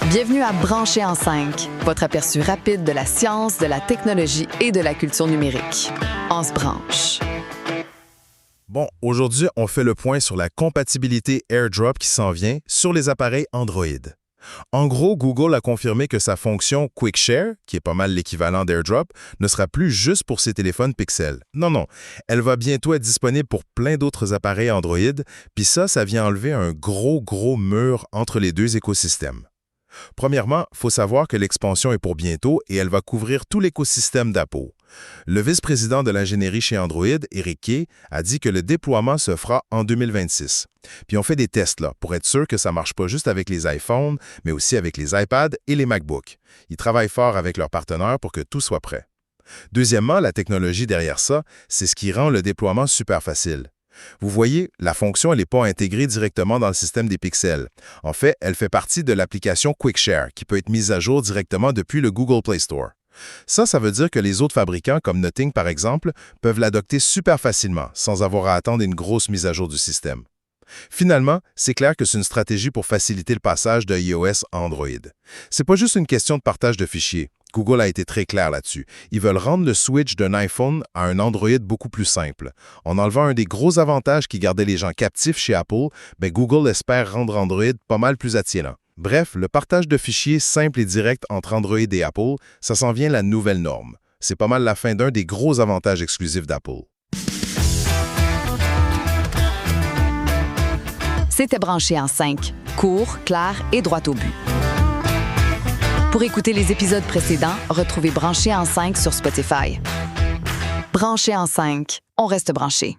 Bienvenue à Brancher en 5, votre aperçu rapide de la science, de la technologie et de la culture numérique. On se branche. Bon, aujourd'hui, on fait le point sur la compatibilité AirDrop qui s'en vient sur les appareils Android. En gros, Google a confirmé que sa fonction Quick Share, qui est pas mal l'équivalent d'AirDrop, ne sera plus juste pour ses téléphones Pixel. Non, elle va bientôt être disponible pour plein d'autres appareils Android, puis ça vient enlever un gros mur entre les deux écosystèmes. Premièrement, il faut savoir que l'expansion est pour bientôt et elle va couvrir tout l'écosystème d'Apple. Le vice-président de l'ingénierie chez Android, Eric Kay, a dit que le déploiement se fera en 2026. Puis on fait des tests là pour être sûr que ça ne marche pas juste avec les iPhones, mais aussi avec les iPads et les MacBooks. Ils travaillent fort avec leurs partenaires pour que tout soit prêt. Deuxièmement, la technologie derrière ça, c'est ce qui rend le déploiement super facile. Vous voyez, la fonction n'est pas intégrée directement dans le système des pixels. En fait, elle fait partie de l'application Quick Share, qui peut être mise à jour directement depuis le Google Play Store. Ça veut dire que les autres fabricants, comme Nothing par exemple, peuvent l'adopter super facilement, sans avoir à attendre une grosse mise à jour du système. Finalement, c'est clair que c'est une stratégie pour faciliter le passage de iOS à Android. C'est pas juste une question de partage de fichiers. Google a été très clair là-dessus. Ils veulent rendre le switch d'un iPhone à un Android beaucoup plus simple. En enlevant un des gros avantages qui gardait les gens captifs chez Apple, Google espère rendre Android pas mal plus attirant. Bref, le partage de fichiers simple et direct entre Android et Apple, ça s'en vient la nouvelle norme. C'est pas mal la fin d'un des gros avantages exclusifs d'Apple. C'était Branché en 5, court, clair et droit au but. Pour écouter les épisodes précédents, retrouvez Branché en 5 sur Spotify. Branché en 5, on reste branché.